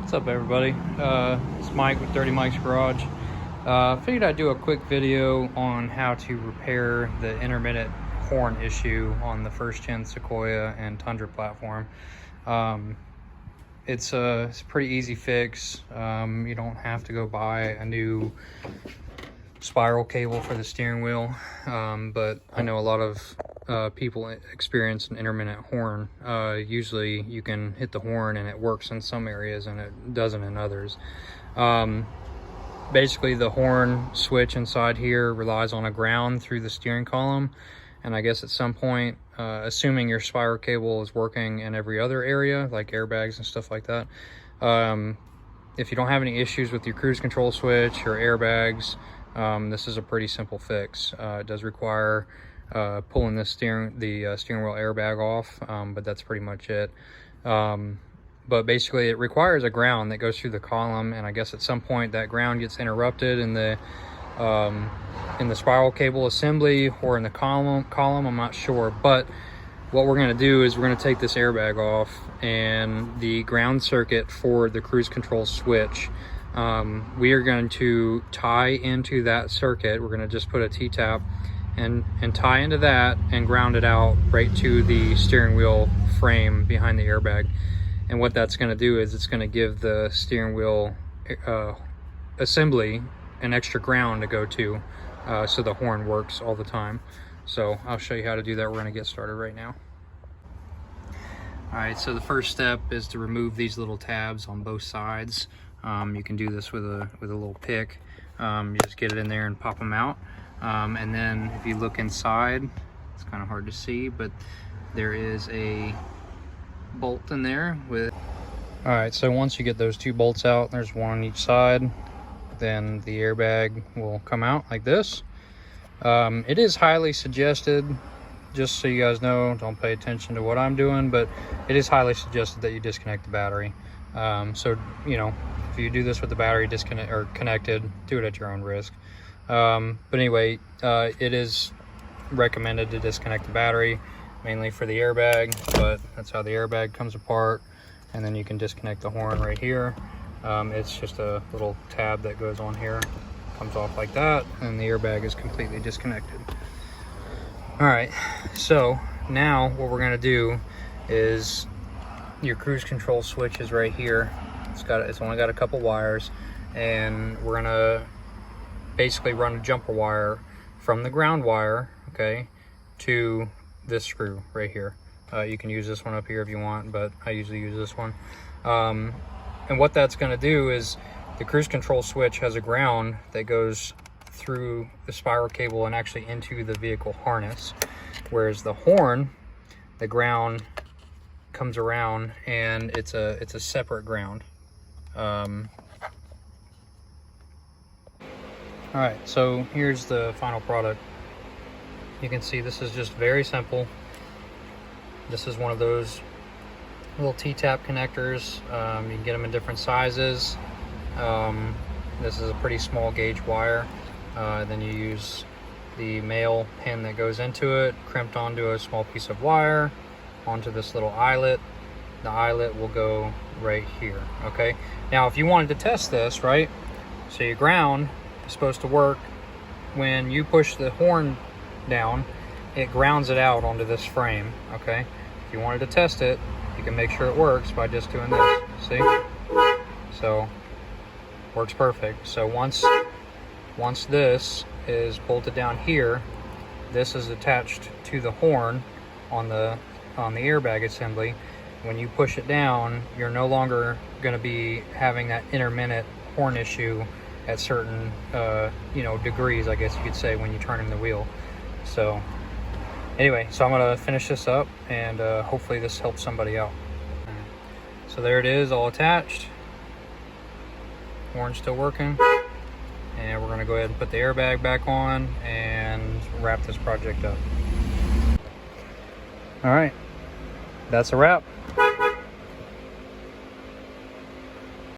What's up, everybody? It's Mike with Dirty Mike's Garage. Figured I'd do a quick video on how to repair the intermittent horn issue on the first gen Sequoia and Tundra platform. It's a pretty easy fix. You don't have to go buy a new spiral cable for the steering wheel, but I know a lot of people experience an intermittent horn. Usually you can hit the horn and it works in some areas and it doesn't in others. Basically the horn switch inside here relies on a ground through the steering column, and I guess at some point, assuming your spiral cable is working in every other area like airbags and stuff like that, if you don't have any issues with your cruise control switch or airbags, this is a pretty simple fix. It does require pulling the steering wheel airbag off, but that's pretty much it. But basically it requires a ground that goes through the column, and I guess at some point that ground gets interrupted in the spiral cable assembly or in the column. I'm not sure, but what we're going to do is we're going to take this airbag off, and the ground circuit for the cruise control switch, we are going to tie into that circuit. We're going to just put a T-tap and tie into that and ground it out right to the steering wheel frame behind the airbag. And what that's going to do is it's going to give the steering wheel assembly an extra ground to go to, so the horn works all the time. So I'll show you how to do that. We're going to get started right now. All right, so the first step is to remove these little tabs on both sides. You can do this with a little pick. You just get it in there and pop them out. And then if you look inside, it's kind of hard to see, but there is a bolt in there with. All right, so once you get those two bolts out, there's one on each side, then the airbag will come out like this. It is highly suggested, just so you guys know, don't pay attention to what I'm doing, but it is highly suggested that you disconnect the battery. So, you know, if you do this with the battery disconnect or connected, do it at your own risk. But anyway, it is recommended to disconnect the battery, mainly for the airbag, but that's how the airbag comes apart. And then you can disconnect the horn right here. It's just a little tab that goes on here, comes off like that, and the airbag is completely disconnected. All right, so now what we're gonna do is, your cruise control switch is right here. It's only got a couple wires, and we're gonna basically run a jumper wire from the ground wire, okay, to this screw right here. You can use this one up here if you want, but I usually use this one. And what that's going to do is, the cruise control switch has a ground that goes through the spiral cable and actually into the vehicle harness, whereas the horn, the ground comes around and it's a separate ground. All right, so here's the final product. You can see this is just very simple. This is one of those little T-tap connectors. You can get them in different sizes. This is a pretty small gauge wire. Then you use the male pin that goes into it, crimped onto a small piece of wire, onto this little eyelet. The eyelet will go right here, okay? Now, if you wanted to test this, right? So your ground is supposed to work when you push the horn down, it grounds it out onto this frame, okay? If you wanted to test it, you can make sure it works by just doing this, see? So, works perfect. So once this is bolted down here, this is attached to the horn on the airbag assembly. When you push it down, you're no longer going to be having that intermittent horn issue at certain degrees, I guess you could say, when you turn in the wheel. So anyway, so I'm going to finish this up, and hopefully this helps somebody out. So there it is, all attached. Horn's still working. And we're going to go ahead and put the airbag back on and wrap this project up. All right, that's a wrap.